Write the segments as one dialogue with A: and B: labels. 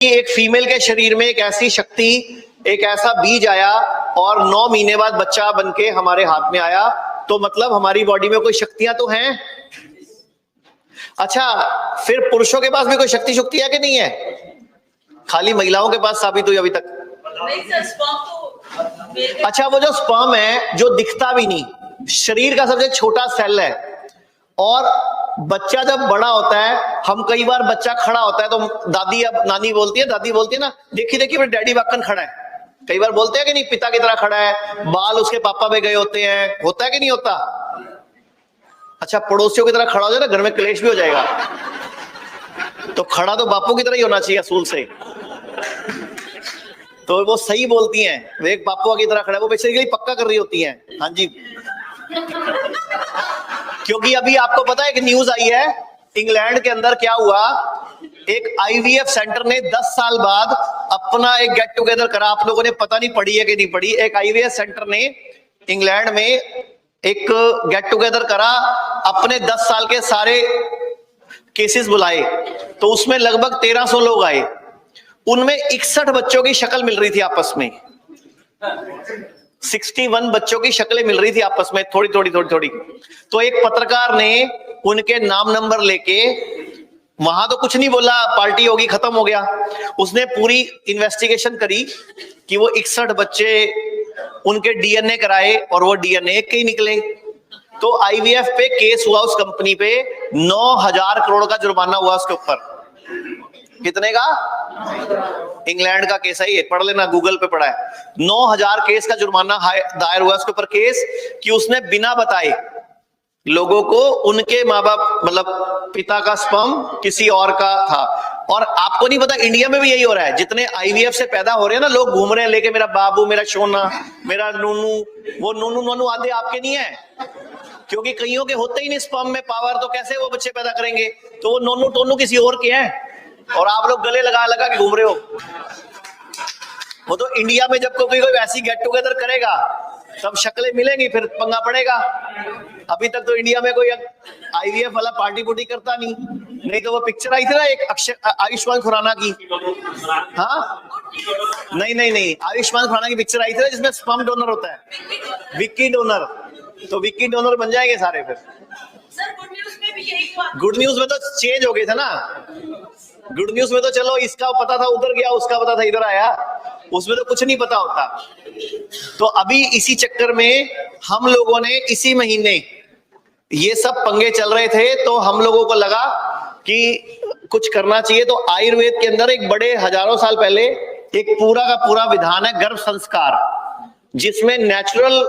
A: एक फीमेल के शरीर में एक ऐसी शक्ति, एक ऐसा बीज आया और 9 महीने बाद बच्चा बनके हमारे हाथ में आया, तो मतलब हमारी बॉडी में कोई शक्तियां तो हैं। अच्छा, फिर पुरुषों के पास भी कोई शक्ति है कि नहीं है? खाली महिलाओं के पास साबित हुई अभी तक? अच्छा, वो जो स्पर्म है जो दिखता भी नहीं, शरीर का सबसे छोटा सेल है, और बच्चा जब बड़ा होता है, हम कई बार बच्चा खड़ा होता है तो दादी अब नानी बोलती है, दादी बोलती है ना, देखी देखी मेरे डैडी वाकन खड़ा है। कई बार बोलते हैं कि नहीं, पिता की तरह खड़ा है, बाल उसके पापा पे गए होते हैं, होता है कि नहीं होता? अच्छा, पड़ोसियों की तरह खड़ा हो जाए ना, घर में क्लेश भी हो जाएगा। तो खड़ा तो बापू की तरह ही होना चाहिए असूल से। तो वो सही बोलती हैं, वे एक बापू की तरह खड़ा है, वो बेसिकली पक्का कर रही होती हैं। हाँ जी, क्योंकि अभी आपको पता है कि न्यूज आई है, इंग्लैंड के अंदर क्या हुआ, एक आईवीएफ सेंटर ने 10 साल बाद अपना एक गेट टुगेदर करा। आप लोगों ने पता नहीं पढ़ी है कि नहीं पढ़ी, एक आईवीएफ सेंटर ने इंग्लैंड में एक गेट टुगेदर करा, अपने 10 साल के सारे केसेस बुलाए, तो उसमें लगभग 1300 लोग आए। उनमें 61 बच्चों की शक्ल मिल रही थी आपस में, 61 बच्चों की शक्लें मिल रही थी आपस में, थोड़ी थोड़ी थोड़ी थोड़ी। तो एक पत्रकार ने उनके नाम नंबर लेके, वहां तो कुछ नहीं बोला, पार्टी होगी खत्म हो गया, उसने पूरी इन्वेस्टिगेशन करी कि वो 61 बच्चे, उनके डीएनए कराए और वो डीएनए के ही निकले। तो आईवीएफ पे केस हुआ उस कंपनी पे, 9000 करोड़ का जुर्माना हुआ उसके ऊपर। कितने का? इंग्लैंड का केस है ये, पढ़ लेना, गूगल पे पढ़ा है। 9000 केस का जुर्माना दायर हुआ उसके ऊपर केस, कि उसने बिना बताए लोगों को उनके माँ बाप, मतलब पिता का स्पर्म किसी और का था। और आपको नहीं पता, इंडिया में भी यही हो रहा है। जितने आईवीएफ से पैदा हो रहे हैं ना, लोग घूम रहे हैं लेके, मेरा बाबू, मेरा सोना, मेरा नूनू, वो नूनू नूनू आधे आपके नहीं है, क्योंकि कईयों के होते ही नहीं स्पर्म में पावर, तो कैसे वो बच्चे पैदा करेंगे? तो वो नोनू टोनू किसी और के हैं, और आप लोग गले लगा लगा के घूम रहे हो। वो तो इंडिया में जब कोई ऐसी गेट टुगेदर करेगा, तब शक्लें मिलेंगी, फिर पंगा पड़ेगा। अभी तक तो इंडिया में कोई आईवीएफ वाला पार्टी पुर्टी करता नहीं तो वो पिक्चर आई थी ना एक आयुष्मान खुराना की, हाँ नहीं, आयुष्मान खुराना की पिक्चर आई थी ना, जिसमें स्पर्म डोनर होता है, विक्की डोनर। तो विक्की डोनर बन जाएंगे सारे फिर। गुड न्यूज में तो चेंज हो गए थे ना, गुड न्यूज में तो चलो इसका पता था उधर गया, उसका पता था इधर आया, उसमें तो कुछ नहीं पता होता। तो अभी इसी चक्कर में हम लोगों ने इसी महीने ये सब पंगे चल रहे थे, तो हम लोगों को लगा कि कुछ करना चाहिए। तो आयुर्वेद के अंदर एक बड़े हजारों साल पहले एक पूरा का पूरा विधान है गर्भ संस्कार, जिसमें नेचुरल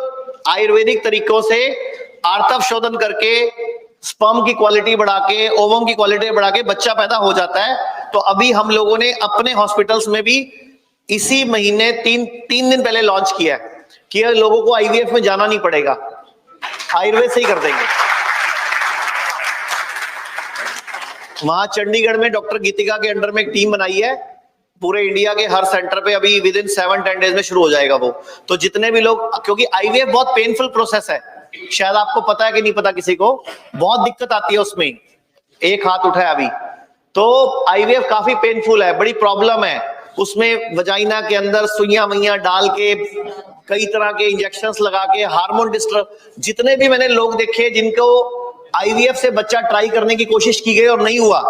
A: आयुर्वेदिक तरीकों से आर्तव शोधन करके, स्पर्म की क्वालिटी बढ़ा के, ओवम की क्वालिटी बढ़ा के बच्चा पैदा हो जाता है। तो अभी हम लोगों ने अपने हॉस्पिटल्स में भी इसी महीने तीन दिन पहले लॉन्च किया है कि लोगों को आईवीएफ में जाना नहीं पड़ेगा, आयुर्वेद से ही कर देंगे। वहां चंडीगढ़ में डॉक्टर गीतिका के अंडर में एक टीम बनाई है, पूरे इंडिया के हर सेंटर पे अभी विद इन 7-10 डेज में शुरू हो जाएगा वो। तो जितने भी लोग, क्योंकि आईवीएफ बहुत पेनफुल प्रोसेस है, शायद आपको पता है कि नहीं पता, किसी को बहुत दिक्कत आती है उसमें, एक हाथ उठाया अभी। तो आईवीएफ काफी पेनफुल है, बड़ी प्रॉब्लम है उसमें। वजाइना के अंदर सुइयां वइयां डाल के, कई तरह के इंजेक्शंस लगा के, हार्मोन डिस्टर्ब, जितने भी मैंने लोग देखे जिनको आईवीएफ से बच्चा ट्राई करने की कोशिश की गई और नहीं हुआ,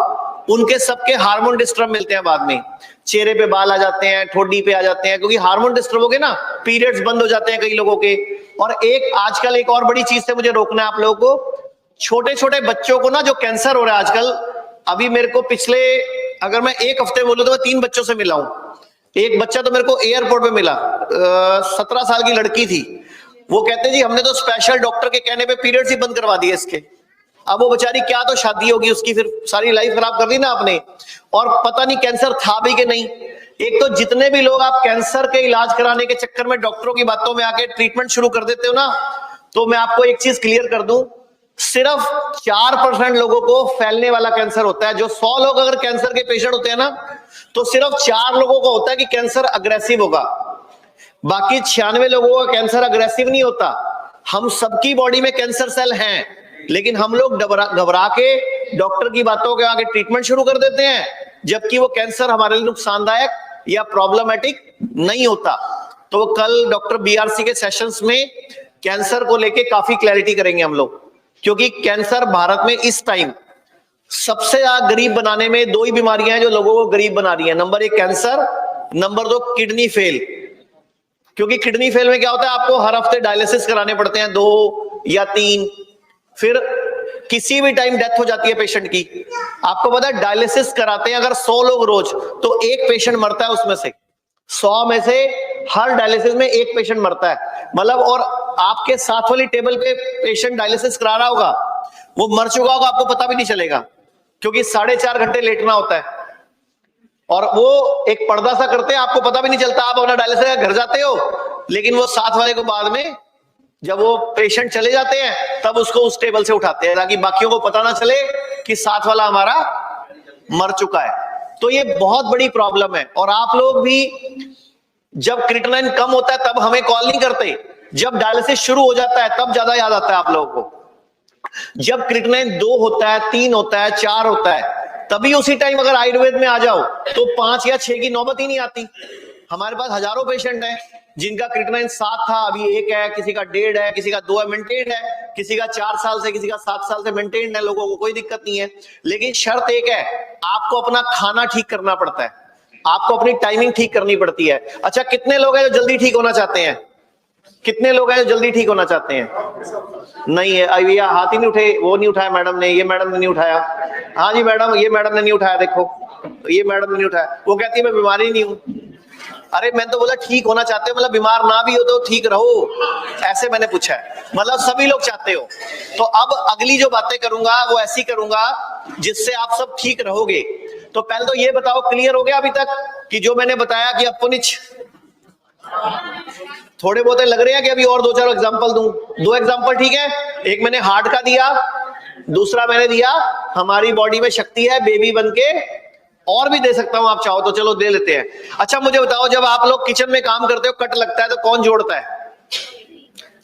A: उनके सबके हार्मोन डिस्टर्ब मिलते हैं बाद में। चेहरे पे बाल आ जाते हैं, ठोडी पे आ जाते हैं, क्योंकि हार्मोन डिस्टर्ब हो गए ना, पीरियड्स बंद हो जाते हैं कई लोगों के। और एक आजकल एक और बड़ी चीज से मुझे रोकना है आप लोगों को, छोटे छोटे बच्चों को ना जो कैंसर हो रहा है आजकल। अभी मेरे को पिछले, अगर मैं एक हफ्ते बोलूं तो मैं 3 बच्चों से मिला हूं। एक बच्चा तो मेरे को एयरपोर्ट पे मिला, 17 साल की लड़की थी। वो कहते जी हमने तो स्पेशल डॉक्टर के कहने पे पीरियड्स ही बंद करवा दिए इसके। अब वो बेचारी, क्या तो शादी होगी उसकी, फिर सारी लाइफ खराब कर दी ना आपने, और पता नहीं कैंसर था भी कि नहीं। एक तो जितने भी लोग आप कैंसर के इलाज कराने के चक्कर में डॉक्टरों की बातों में आके ट्रीटमेंट शुरू कर देते हो ना, तो मैं आपको एक चीज क्लियर कर दूं, सिर्फ 4% लोगों को फैलने वाला कैंसर होता है। जो 100 लोग अगर कैंसर के पेशेंट होते हैं ना, तो सिर्फ 4 लोगों को होता है कि कैंसर अग्रेसिव होगा, बाकी 96 लोगों का कैंसर अग्रेसिव नहीं होता। हम सबकी बॉडी में कैंसर सेल हैं, लेकिन हम लोग घबरा के डॉक्टर की बातों के आगे ट्रीटमेंट शुरू कर देते हैं, जबकि वो कैंसर हमारे लिए नुकसानदायक या प्रॉब्लमेटिक नहीं होता। तो कल डॉक्टर बीआरसी के सेशंस में कैंसर को लेके काफी क्लैरिटी करेंगे हम लोग, क्योंकि कैंसर भारत में इस टाइम सबसे ज्यादा गरीब बनाने में दो ही बीमारियां हैं जो लोगों को गरीब बना रही हैं। Number 1 cancer, number 2 kidney fail. क्योंकि किडनी फेल में क्या होता है, आपको हर हफ्ते डायलिसिस कराने पड़ते हैं 2 या 3, फिर किसी भी टाइम डेथ हो जाती है पेशेंट की। आपको पता है डायलिसिस कराते हैं अगर 100 लोग रोज, तो एक पेशेंट मरता है उसमें से, 100 में से हर डायलिसिस में एक पेशेंट मरता है। मतलब, और आपके साथ वाली टेबल पे पेशेंट डायलिसिस करा रहा होगा, वो मर चुका होगा, आपको पता भी नहीं चलेगा, क्योंकि 4.5 घंटे लेटना होता है। और वो एक पर्दा सा करते हैं, आपको पता भी नहीं चलता, आप अपना डायलिसिस घर जाते हो, लेकिन वो साथ वाले को बाद में जब वो पेशेंट चले जाते हैं तब उसको उस टेबल से उठाते हैं, ताकि बाकियों को पता ना चले कि साथ वाला हमारा मर चुका है। तो ये बहुत बड़ी प्रॉब्लम है। और आप लोग भी जब क्रिएटिनिन कम होता है तब हमें कॉल नहीं करते, जब डायलिसिस शुरू हो जाता है तब ज्यादा याद आता है आप लोगों को। जब क्रिएटिनिन 2 होता है, 3 होता है, 4 होता है, तभी उसी टाइम अगर आयुर्वेद में आ जाओ तो 5 या 6 की नौबत ही नहीं आती। हमारे पास हजारों पेशेंट हैं जिनका क्रिएटिनिन 7 था, अभी 1 है, किसी का 1.5 है, किसी का 2 है, मेंटेन है, किसी का 4 साल से, किसी का 7 साल से मेंटेन है, लोगों को कोई दिक्कत नहीं है। लेकिन शर्त एक है, आपको अपना खाना ठीक करना पड़ता है, आपको अपनी टाइमिंग ठीक करनी पड़ती है। अच्छा, कितने लोग हैं जो जल्दी ठीक होना चाहते हैं? कितने लोग हैं जो जल्दी ठीक होना चाहते हैं? नहीं है, भैया हाथ ही नहीं उठे, वो नहीं उठाया मैडम ने, ये मैडम ने नहीं उठाया, हाँ जी मैडम, ये मैडम ने नहीं उठाया, देखो ये मैडम ने नहीं उठाया। वो कहती है मैं बीमारी नहीं हूं। अरे मैंने तो बोला ठीक होना चाहते हो, मतलब बीमार ना भी हो तो ठीक रहो, ऐसे मैंने पूछा है, मतलब सभी लोग चाहते हो। तो अब अगली जो बातें करूंगा वो ऐसी करूंगा जिससे आप सब ठीक रहोगे। तो पहले तो ये बताओ, क्लियर हो गया अभी तक कि जो मैंने बताया कि अपुनिच थोड़े बहुत लग रहे हैं कि अभी और 2-4 एग्जांपल दूं? 2 एग्जांपल ठीक है, एक मैंने हार्ट का दिया, दूसरा मैंने दिया हमारी बॉडी में शक्ति है बेबी बनके, और भी दे सकता हूं आप चाहो तो, चलो दे लेते हैं। अच्छा मुझे बताओ, जब आप लोग किचन में काम करते हो, कट लगता है तो कौन जोड़ता है?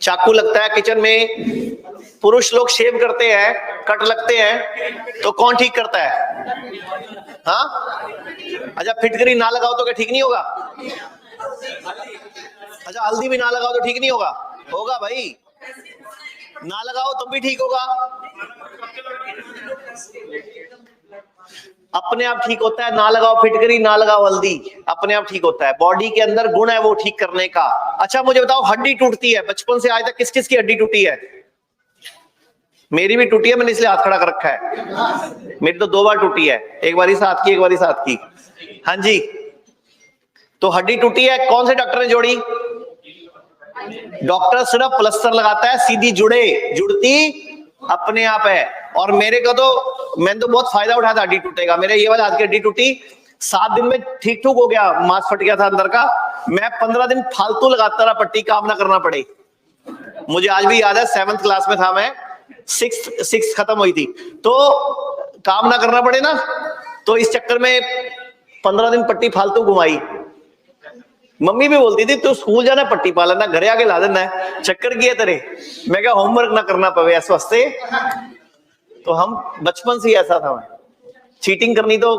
A: चाकू लगता है किचन में, पुरुष लोग शेव करते हैं, कट लगते हैं, तो कौन ठीक करता है? हाँ, अच्छा फिटकरी ना लगाओ तो क्या ठीक नहीं होगा? अच्छा हल्दी भी ना लगाओ तो ठीक नहीं होगा? होगा भाई, ना लगाओ तब भी ठीक होगा, अपने आप ठीक होता है। ना लगाओ फिटकरी, ना लगाओ हल्दी, अपने आप ठीक होता है। बॉडी के अंदर गुण है वो ठीक करने का। अच्छा मुझे बताओ, हड्डी टूटती है, बचपन से आज तक किस किस की हड्डी टूटी है? मेरी भी टूटी है, मैंने इसलिए हाथ खड़ा कर रखा है। मेरी तो 2 बार टूटी है, एक बारी साथ की, एक बारी साथ की। हाँ जी, तो हड्डी टूटी है, कौन से डॉक्टर ने जोड़ी? डॉक्टर सिर्फ प्लास्टर लगाता है, सीधी जुड़ती अपने आप है। और मेरे को तो, मैंने तो बहुत फायदा उठाया था हड्डी टूटेगा। मेरे ये वाले हाथ की हड्डी टूटी, 7 दिन में ठीक हो गया, मांस फट गया था अंदर का। मैं 15 दिन फालतू लगाता रहा पट्टी, काम ना करना पड़े। मुझे आज भी याद है, 7th क्लास में था मैं, 6th खत्म हुई थी, तो काम ना करना पड़े ना, तो इस चक्कर में 15 दिन पट्टी फालतू घुमाई। मम्मी भी बोलती थी तू स्कूल जाना पट्टी पा लेना, घरे आके ला देना है, चक्कर किए तेरे। मैं क्या होमवर्क ना करना पवे इस वास्ते। तो हम बचपन से ही ऐसा था, चीटिंग करनी तो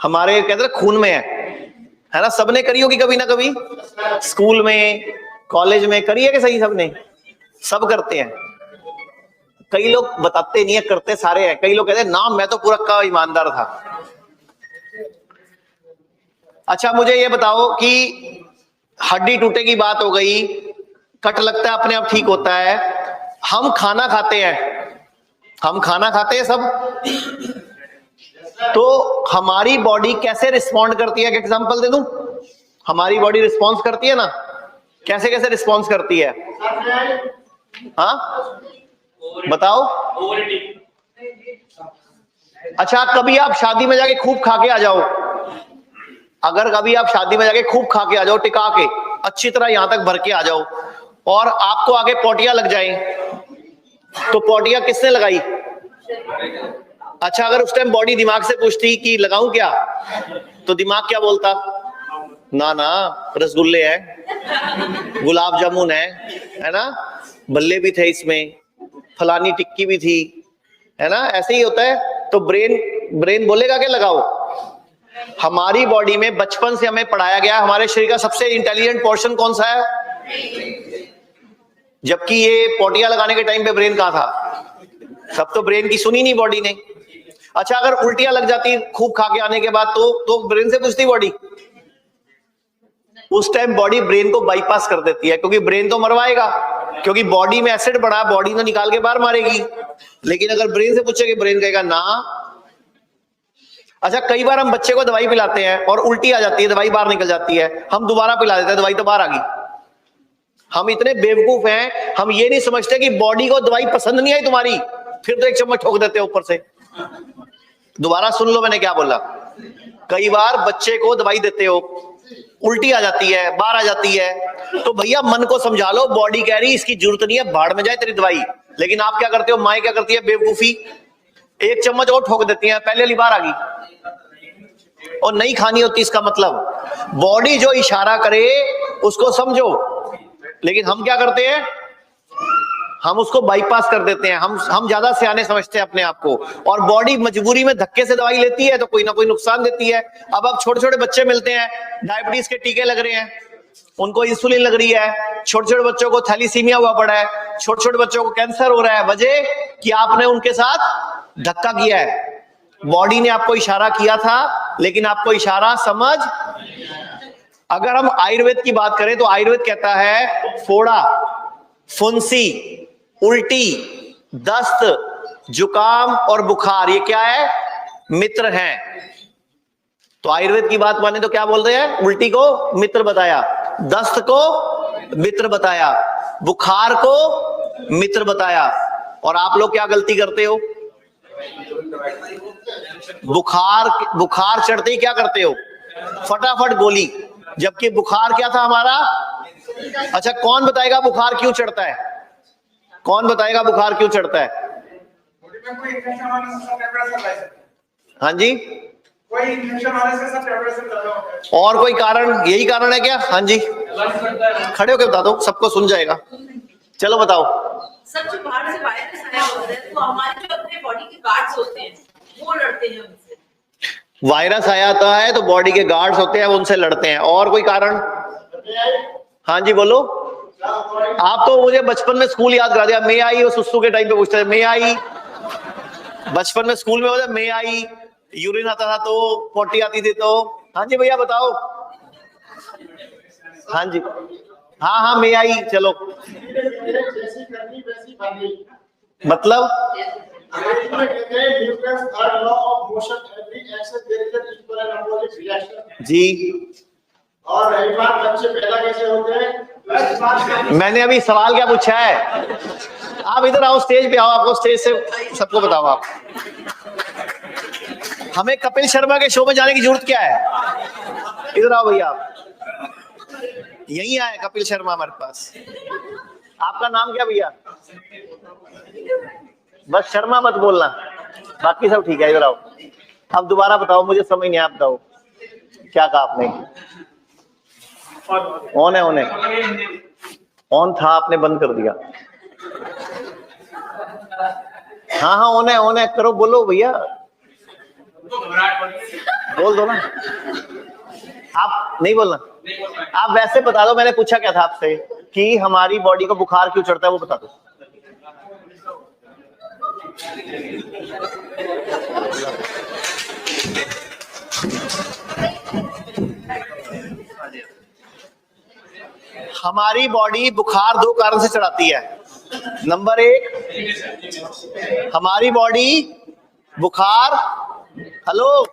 A: हमारे कहते हैं खून में है ना। सबने करी होगी कभी ना कभी, स्कूल में कॉलेज में करी है कि सही? सबने, सब करते हैं। कई लोग बताते नहीं है, करते सारे हैं। कई लोग कहते हैं ना मैं तो पूरा का ईमानदार था। अच्छा मुझे ये बताओ कि हड्डी टूटे की बात हो गई, कट लगता है अपने आप ठीक होता है, हम खाना खाते हैं, हम खाना खाते हैं सब, तो हमारी बॉडी कैसे रिस्पॉन्ड करती है? एक एग्जांपल दे दूं, हमारी बॉडी रिस्पॉन्स करती है ना, कैसे कैसे रिस्पॉन्स करती है? हाँ बताओ। अच्छा कभी आप शादी में जाके खूब खा के आ जाओ, अगर कभी आप शादी में जाके खूब खा के आ जाओ, टिका के अच्छी तरह यहां तक भर के आ जाओ, और आपको आगे पोटियां लग जाए, तो पोटियां किसने लगाई? अच्छा अगर उस टाइम बॉडी दिमाग से पूछती कि लगाऊं क्या, तो दिमाग क्या बोलता? ना ना रसगुल्ले हैं, गुलाब जामुन है ना, बल्ले भी थे इसमें, फलानी टिक्की भी थी, है ना, ऐसे ही होता है। तो ब्रेन बोलेगा कि लगाओ, हमारी बॉडी में बचपन से हमें पढ़ाया गया हमारे शरीर का सबसे इंटेलिजेंट पोर्शन कौन सा है, जबकि ये पोटिया लगाने के टाइम पे ब्रेन कहां था, सब तो ब्रेन की सुनी नहीं बॉडी ने। अच्छा, अगर उल्टियां लग जाती खूब खा के आने के बाद तो ब्रेन से पूछती बॉडी, उस टाइम बॉडी ब्रेन को बाईपास कर देती है, क्योंकि ब्रेन तो मरवाएगा, क्योंकि बॉडी में एसिड बढ़ा, बॉडी तो निकाल के बाहर मारेगी। लेकिन अगर ब्रेन से पूछेगी, ब्रेन कहेगा ना। अच्छा, कई बार हम बच्चे को दवाई पिलाते हैं और उल्टी आ जाती है, दवाई बाहर निकल जाती है, हम दोबारा पिला देते हैं, दवाई तो बाहर आ गई। हम इतने बेवकूफ हैं, हम ये नहीं समझते कि बॉडी को दवाई पसंद नहीं आई तुम्हारी, फिर तो एक चम्मच ठोक देते हैं ऊपर से। दोबारा सुन लो मैंने क्या बोला। कई बार बच्चे को दवाई देते हो, उल्टी आ जाती है, बाहर आ जाती है, तो भैया मन को समझा लो, बॉडी कह रही इसकी जरूरत नहीं है, भाड़ में जाए तेरी दवाई। लेकिन आप क्या करते हो, माए क्या करती है बेवकूफी, एक चम्मच और ठोक देती है, पहले वाली बाहर आ गई और नहीं खानी होती। इसका मतलब बॉडी जो इशारा करे उसको समझो, लेकिन हम क्या करते हैं, हम उसको बाईपास कर देते हैं। हम ज्यादा सियाने समझते हैं अपने आप को, और बॉडी मजबूरी में धक्के से दवाई लेती है तो कोई ना कोई नुकसान देती है। अब छोटे छोटे बच्चे मिलते हैं, डायबिटीज के टीके लग रहे हैं, उनको इंसुलिन लग रही है, छोटे छोटे बच्चों को थैलीसीमिया हुआ पड़ा है, छोटे छोटे बच्चों को कैंसर हो रहा है। वजह कि आपने उनके साथ धक्का किया है। बॉडी ने आपको इशारा किया था, लेकिन आपको इशारा समझ। अगर हम आयुर्वेद की बात करें तो आयुर्वेद कहता है फोड़ा, फुंसी, उल्टी, दस्त, जुकाम और बुखार ये क्या है, मित्र हैं। तो आयुर्वेद की बात माने तो क्या बोल रहे हैं, उल्टी को मित्र बताया, दस्त को मित्र बताया, बुखार को मित्र बताया। और आप लोग क्या गलती करते हो, बुखार चढ़ते ही क्या करते हो, फटाफट गोली, जबकि बुखार क्या था हमारा। अच्छा, कौन बताएगा बुखार क्यों चढ़ता है, कौन बताएगा बुखार क्यों चढ़ता है। हाँ जी,
B: कोई इन्फेक्शन आने से सब टेम्परेचर ज्यादा होता है।
A: और कोई कारण, यही कारण है क्या। हाँ जी, खड़े होकर बता दो, सबको सुन जाएगा। चलो बताओ।
C: सब जो बाहर से वायरस आया होता है तो हमारे जो अपने बॉडी के गार्ड्स होते हैं वो लड़ते हैं उनसे।
A: वायरस आया आता है तो बॉडी के गार्ड्स होते हैं, वो उनसे लड़ते हैं। और कोई कारण। हाँ जी बोलो। आप तो मुझे बचपन में स्कूल याद करा दिया, मैं आई, वो सुसु के टाइम पे पूछते थे मैं आई। बचपन में स्कूल में होता मैं आई, यूरिन आता था तो पोटी आती थी तो। हाँ जी भैया बताओ। हाँ जी, हाँ हाँ मैं आई, चलो। मतलब जी,
B: और रही बात बच्चे पैदा कैसे होते हैं,
A: मैंने अभी सवाल क्या पूछा है। आप इधर आओ, स्टेज पे आओ, आपको स्टेज से सबको बताओ। आप हमें कपिल शर्मा के शो में जाने की जरूरत क्या है, इधर आओ भैया। आप यहीं आए कपिल शर्मा हमारे पास। आपका नाम क्या भैया, बस शर्मा मत बोलना, बाकी सब ठीक है। इधर आओ। अब दोबारा बताओ, मुझे समझ नहीं आया, आप बताओ क्या कहा आपने। ऑन है, ऑन है, ऑन था, आपने बंद कर दिया। हाँ हाँ ऑन है, ऑन है, करो, बोलो भैया, बोल दो ना। आप नहीं बोलना, आप वैसे बता दो। मैंने पूछा क्या था आपसे कि हमारी बॉडी को बुखार क्यों चढ़ता है, वो बता दो। हमारी बॉडी बुखार दो कारण से चढ़ाती है। नंबर एक, हमारी बॉडी बुखार, हेलो,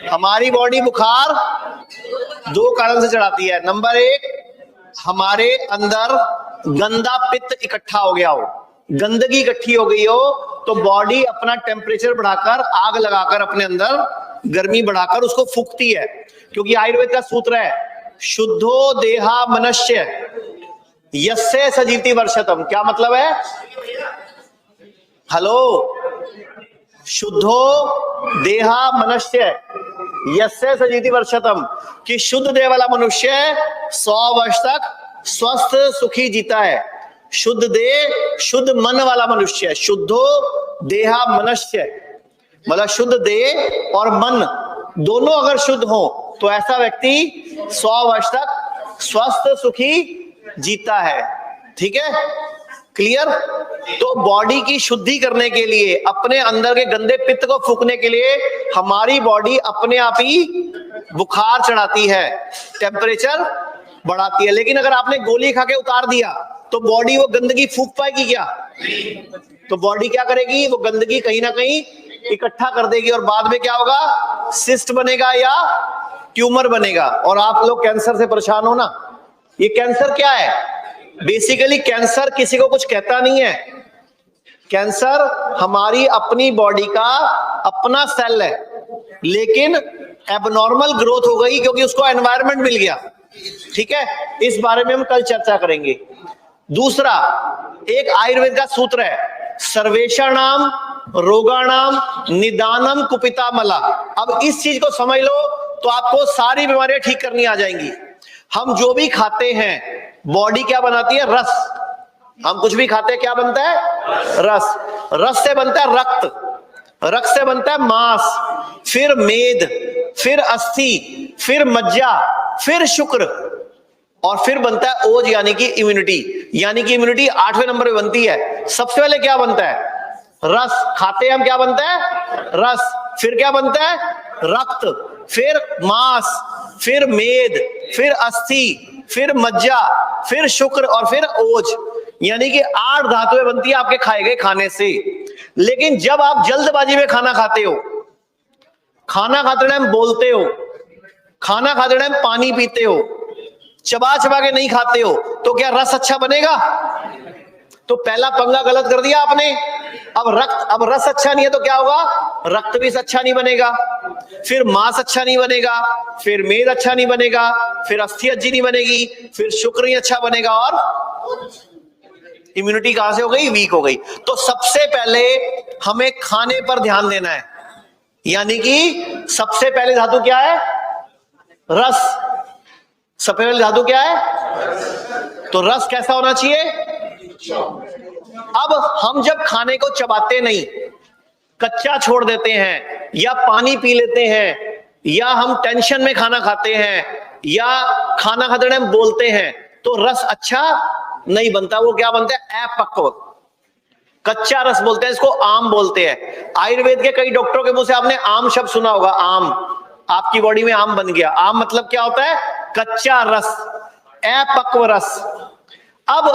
A: हमारी बॉडी बुखार दो कारण से चढ़ाती है। नंबर एक, हमारे अंदर गंदा पित्त इकट्ठा हो गया हो, गंदगी इकट्ठी हो गई हो, तो बॉडी अपना टेम्परेचर बढ़ाकर, आग लगाकर अपने अंदर गर्मी बढ़ाकर उसको फूकती है। क्योंकि आयुर्वेद का सूत्र है शुद्धो देहा मनुष्य यस्य सजीति वर्षतम। क्या मतलब है, हेलो, शुद्धो देहा मनुष्य यस्य सजीति वर्षतम, कि शुद्ध देह वाला मनुष्य 100 वर्ष तक स्वस्थ सुखी जीता है। शुद्ध देह, शुद्ध मन वाला मनुष्य, शुद्धो देहा मनुष्य मतलब शुद्ध देह और मन दोनों अगर शुद्ध हो तो ऐसा व्यक्ति 100 वर्ष तक स्वस्थ सुखी जीता है। ठीक है, क्लियर? तो बॉडी की शुद्धि करने के लिए, अपने अंदर के गंदे पित्त को फूकने के लिए हमारी बॉडी अपने आप ही बुखार चढ़ाती है, टेम्परेचर बढ़ाती है। लेकिन अगर आपने गोली खा के उतार दिया तो बॉडी वो गंदगी फूक पाएगी क्या? तो बॉडी क्या करेगी? वो गंदगी कहीं ना कहीं इकट्ठा कर देगी और बाद में क्या होगा? सिस्ट बनेगा या ट्यूमर बनेगा। और आप लोग कैंसर से परेशान हो ना, ये कैंसर क्या है? बेसिकली कैंसर किसी को कुछ कहता नहीं है। कैंसर हमारी अपनी बॉडी का अपना सेल है, लेकिन एबनॉर्मल ग्रोथ हो गई क्योंकि उसको एनवायरनमेंट मिल गया। ठीक है, इस बारे में हम कल चर्चा करेंगे। दूसरा, एक आयुर्वेद का सूत्र है, सर्वेषाणाम रोगाणाम निदानम कुपितामला। अब इस चीज को समझ लो तो आपको सारी बीमारियां ठीक करनी आ जाएंगी। हम जो भी खाते हैं, बॉडी क्या बनाती है? रस। हम कुछ भी खाते हैं, क्या बनता है? रस। रस से बनता है रक्त, रक्त से बनता है मांस, फिर मेद, फिर अस्थि, फिर मज्जा, फिर शुक्र, और फिर बनता है ओज यानी कि इम्यूनिटी। यानी कि इम्यूनिटी 8वें नंबर पे बनती है। सबसे पहले क्या बनता है? रस। खाते हैं हम, क्या बनता है? रस। फिर क्या बनता है? रक्त, फिर मांस, फिर मेद, फिर अस्थि, फिर मज्जा, फिर शुक्र और फिर ओज। यानी कि 8 धातुएं बनती है आपके खाए गए खाने से। लेकिन जब आप जल्दबाजी में खाना खाते हो, खाना खाते टाइम बोलते हो, खाना खाते टाइम पानी पीते हो, चबा चबा के नहीं खाते हो, तो क्या रस अच्छा बनेगा? तो पहला पंगा गलत कर दिया आपने। अब रस अच्छा नहीं है तो क्या होगा? रक्त भी अच्छा नहीं बनेगा, फिर मांस अच्छा नहीं बनेगा, फिर मेद अच्छा नहीं बनेगा, फिर अस्थि अच्छी नहीं बनेगी, फिर शुक्र ही अच्छा बनेगा, और इम्यूनिटी कहां से हो गई? वीक हो गई। तो सबसे पहले हमें खाने पर ध्यान देना है। यानी कि सबसे पहले धातु क्या है? रस। सबसे पहले धातु क्या है? तो रस कैसा होना चाहिए? अब हम जब खाने को चबाते नहीं, कच्चा छोड़ देते हैं, या पानी पी लेते हैं, या हम टेंशन में खाना खाते हैं, या खाना खाते टाइम बोलते हैं, तो रस अच्छा नहीं बनता। वो क्या बनता है? अपक्व, कच्चा रस बोलते हैं इसको, आम बोलते हैं। आयुर्वेद के कई डॉक्टरों के मुंह से आपने आम शब्द सुना होगा। आम, आपकी बॉडी में आम बन गया। आम मतलब क्या होता है? कच्चा रस, अपक्व रस। अब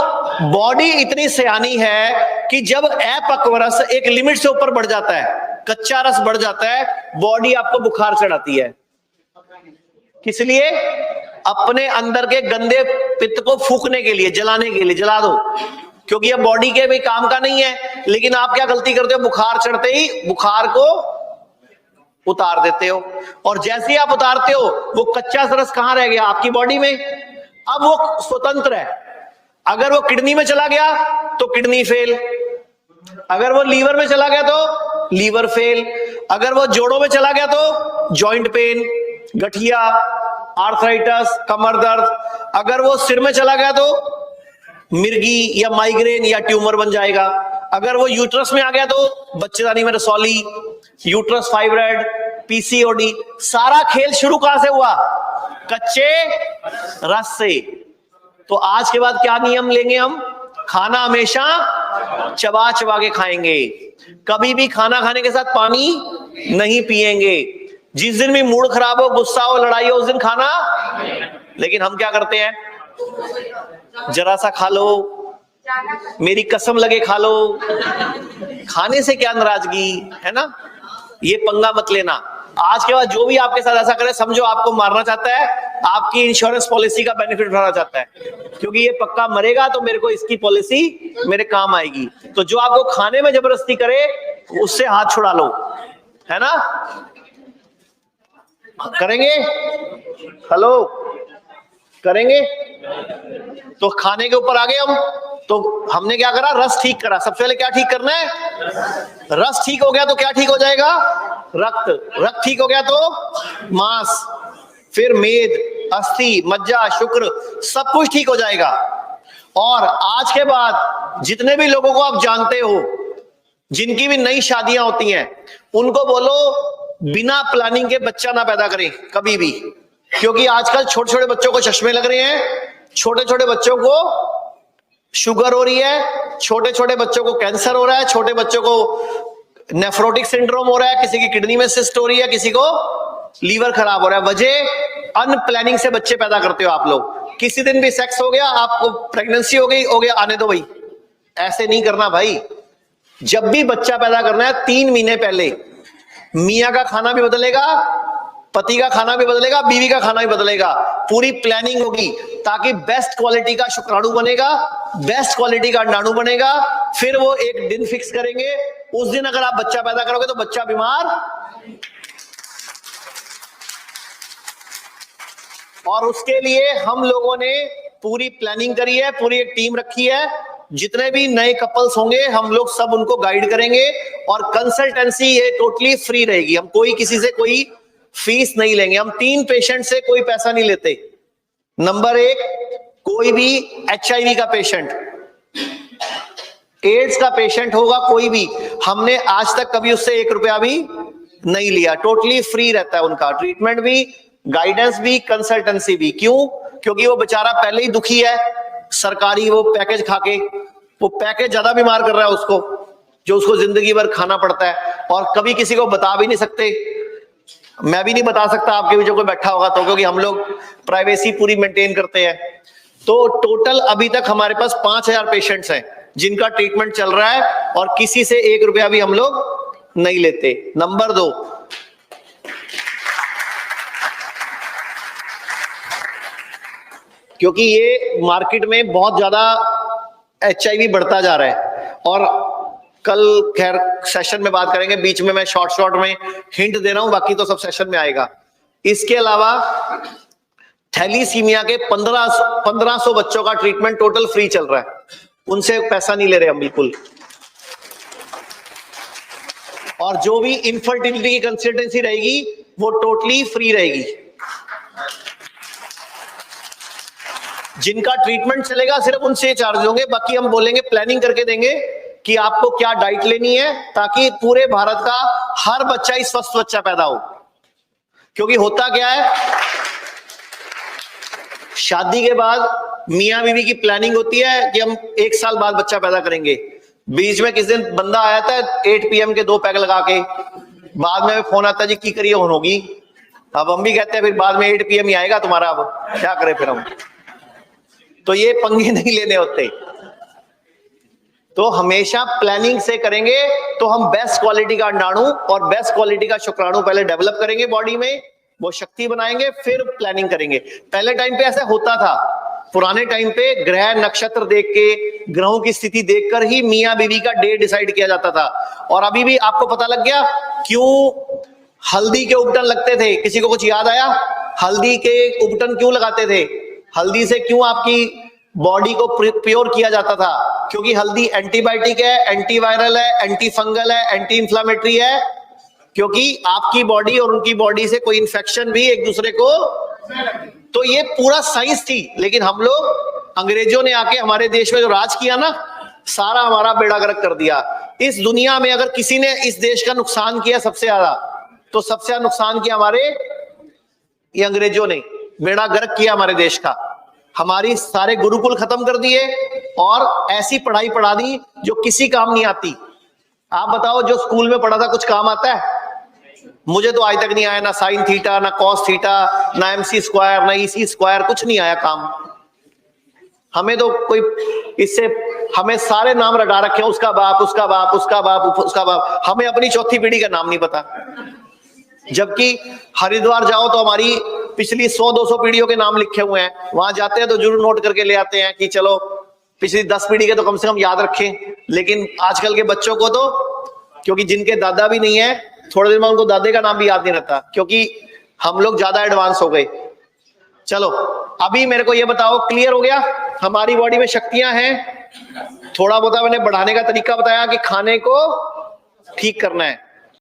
A: बॉडी इतनी सयानी है कि जब अपक्व रस एक लिमिट से ऊपर बढ़ जाता है, कच्चा रस बढ़ जाता है, बॉडी आपको बुखार चढ़ाती है। किस लिए? अपने अंदर के गंदे पित्त को फूकने के लिए, जलाने के लिए। जला दो, क्योंकि ये बॉडी के भी काम का नहीं है। लेकिन आप क्या गलती करते हो? बुखार चढ़ते ही बुखार को उतार देते हो, और जैसे ही आप उतारते हो, वो कच्चा रस कहां रह गया? आपकी बॉडी में। अब वो स्वतंत्र है। अगर वो किडनी में चला गया तो किडनी फेल, अगर वो लीवर में चला गया तो लीवर फेल, अगर वो जोड़ों में चला गया तो जॉइंट पेन, गठिया, आर्थराइटिस, कमर दर्द, अगर वो सिर में चला गया तो मिर्गी या माइग्रेन या ट्यूमर बन जाएगा, अगर वो यूट्रस में आ गया तो बच्चेदानी में रसौली, यूट्रस फाइब्रॉइड, पीसीओडी। सारा खेल शुरू कहां से हुआ? कच्चे रस से। तो आज के बाद क्या नियम लेंगे हम? खाना हमेशा चबा चबा के खाएंगे, कभी भी खाना खाने के साथ पानी नहीं पिएंगे। जिस दिन भी मूड खराब हो, गुस्सा हो, लड़ाई हो, उस दिन खाना। लेकिन हम क्या करते हैं? जरा सा खा लो, मेरी कसम लगे खा लो। खाने से क्या नाराजगी है ना? ये पंगा मत लेना। आज के बाद जो भी आपके साथ ऐसा करे, समझो आपको मारना चाहता है, आपकी इंश्योरेंस पॉलिसी का बेनिफिट उठाना चाहता है, क्योंकि ये पक्का मरेगा तो मेरे को इसकी पॉलिसी मेरे काम आएगी। तो जो आपको खाने में जबरदस्ती करे, उससे हाथ छुड़ा लो, है ना? करेंगे? हेलो, करेंगे? तो खाने के ऊपर आ गए हम। तो हमने क्या करा? रस ठीक करा। सबसे पहले क्या ठीक करना है? रस ठीक हो गया तो क्या ठीक हो जाएगा? रक्त। रक्त ठीक हो गया तो मांस, फिर मेद, अस्थि, मज्जा, शुक्र, सब कुछ ठीक हो जाएगा। और आज के बाद जितने भी लोगों को आप जानते हो, जिनकी भी नई शादियां होती हैं, उनको बोलो बिना प्लानिंग के बच्चा ना पैदा करें कभी भी, क्योंकि आजकल छोटे छोटे बच्चों को चश्मे लग रहे हैं, छोटे छोटे बच्चों को शुगर हो रही है, छोटे छोटे बच्चों को कैंसर हो रहा है, छोटे बच्चों को नेफ्रोटिक सिंड्रोम हो रहा है, किसी की किडनी में सिस्ट हो रही है, किसी को लीवर खराब हो रहा है। वजह अनप्लानिंग से बच्चे पैदा करते हो आप लोग। किसी दिन भी सेक्स हो गया, आपको प्रेगनेंसी हो गया, आने दो भाई, ऐसे नहीं करना भाई। जब भी बच्चा पैदा करना है 3 महीने पहले मियां का खाना भी बदलेगा, पति का खाना भी बदलेगा, बीवी का खाना भी बदलेगा, पूरी प्लानिंग होगी ताकि बेस्ट क्वालिटी का शुक्राणु बनेगा, बेस्ट क्वालिटी का अंडाणु बनेगा। फिर वो एक दिन फिक्स करेंगे, उस दिन अगर आप बच्चा पैदा करोगे तो बच्चा बीमार। और उसके लिए हम लोगों ने पूरी प्लानिंग करी है, पूरी एक टीम रखी है। जितने भी नए कपल्स होंगे हम लोग सब उनको गाइड करेंगे, और कंसल्टेंसी ये टोटली फ्री रहेगी। हम कोई किसी से कोई फीस नहीं लेंगे। हम 3 पेशेंट से कोई पैसा नहीं लेते। नंबर 1, कोई भी HIV का पेशेंट, एड्स का पेशेंट होगा कोई भी, हमने आज तक कभी उससे 1 रुपया भी नहीं लिया। टोटली फ्री रहता है उनका ट्रीटमेंट भी, गाइडेंस भी, कंसल्टेंसी भी। क्यों? क्योंकि वो बेचारा पहले ही दुखी है सरकारी वो पैकेज खाके, वो पैकेज ज्यादा बीमार कर रहा है उसको, जो उसको जिंदगी भर खाना पड़ता है, और कभी किसी को बता भी नहीं सकते। मैं भी नहीं बता सकता, आपके भी जो कोई बैठा होगा तो, क्योंकि हम लोग प्राइवेसी पूरी मेंटेन करते हैं। तो टोटल अभी तक हमारे पास 5000 पेशेंट्स हैं जिनका ट्रीटमेंट चल रहा है, और किसी से 1 रुपया भी हम लोग नहीं लेते। नंबर 2, क्योंकि ये मार्केट में बहुत ज्यादा HIV बढ़ता जा रहा है, और कल खैर सेशन में बात करेंगे, बीच में मैं शॉर्ट में हिंट दे रहा हूं, बाकी तो सब सेशन में आएगा। इसके अलावा थैलीसीमिया के 1500 बच्चों का ट्रीटमेंट टोटल फ्री चल रहा है, उनसे पैसा नहीं ले रहे हम बिल्कुल। और जो भी इनफर्टिलिटी की कंसल्टेंसी रहेगी वो टोटली फ्री रहेगी। जिनका ट्रीटमेंट चलेगा सिर्फ उनसे चार्ज होंगे, बाकी हम बोलेंगे, प्लानिंग करके देंगे कि आपको क्या डाइट लेनी है, ताकि पूरे भारत का हर बच्चा ही स्वस्थ बच्चा पैदा हो। क्योंकि होता क्या है, शादी के बाद मियां बीवी की प्लानिंग होती है कि हम 1 साल बाद बच्चा पैदा करेंगे। बीच में किस दिन बंदा आया था 8 PM के 2 पैक लगा के, बाद में फोन आता जी की करिए होगी। अब हम भी कहते हैं फिर बाद में 8 PM ही आएगा तुम्हारा, अब क्या करें फिर हम। तो ये पंगे नहीं लेने होते। तो हमेशा प्लानिंग से करेंगे तो हम बेस्ट क्वालिटी का अंडाणु और बेस्ट क्वालिटी का शुक्राणु पहले डेवलप करेंगे बॉडी में, वो शक्ति बनाएंगे, फिर प्लानिंग करेंगे। पहले टाइम पे ऐसा होता था, पुराने टाइम पे ग्रह नक्षत्र देख के, ग्रहों की स्थिति देखकर ही मियां बीवी का डे डिसाइड किया जाता था। और अभी भी आपको पता लग गया क्यों हल्दी के उपटन लगते थे? किसी को कुछ याद आया? हल्दी के उपटन क्यों लगाते थे? हल्दी से क्यों आपकी बॉडी को प्योर किया जाता था? क्योंकि हल्दी एंटीबायोटिक है, एंटीवायरल है, एंटी फंगल है, एंटी इंफ्लेमेटरी है। क्योंकि आपकी बॉडी और उनकी बॉडी से कोई इंफेक्शन भी एक दूसरे को, तो ये पूरा साइंस थी। लेकिन हम लोग, अंग्रेजों ने आके हमारे देश में जो राज किया ना, सारा हमारा बेड़ा गर्क कर दिया। इस दुनिया में अगर किसी ने इस देश का नुकसान किया सबसे ज्यादा, तो सबसे ज्यादा नुकसान किया हमारे ये अंग्रेजों ने, बेड़ा गर्क किया हमारे देश का। हमारी सारे गुरुकुल खत्म कर दिए और ऐसी पढ़ाई पढ़ा दी जो किसी काम नहीं आती। आप बताओ, जो स्कूल में पढ़ा था कुछ काम आता है? मुझे तो आज तक नहीं आया, ना साइन थीटा, ना कॉस थीटा, ना MC स्क्वायर, ना EC स्क्वायर, कुछ नहीं आया काम। हमें तो कोई इससे, हमें सारे नाम रटा रखे हैं, उसका बाप, उसका बाप, उसका बाप, उसका बाप। हमें अपनी चौथी पीढ़ी का नाम नहीं पता। जबकि हरिद्वार जाओ तो हमारी पिछली 100-200 पीढ़ियों के नाम लिखे हुए हैं। वहां जाते हैं तो जरूर नोट करके ले आते हैं कि चलो पिछली 10 पीढ़ी के तो कम से कम याद रखें। लेकिन आजकल के बच्चों को तो, क्योंकि जिनके दादा भी नहीं है, थोड़े दिन में उनको दादे का नाम भी याद नहीं रहता, क्योंकि हम लोग ज्यादा एडवांस हो गए। चलो अभी मेरे को ये बताओ, क्लियर हो गया? हमारी बॉडी में शक्तियां हैं, थोड़ा बहुत मैंने बढ़ाने का तरीका बताया कि खाने को ठीक करना है।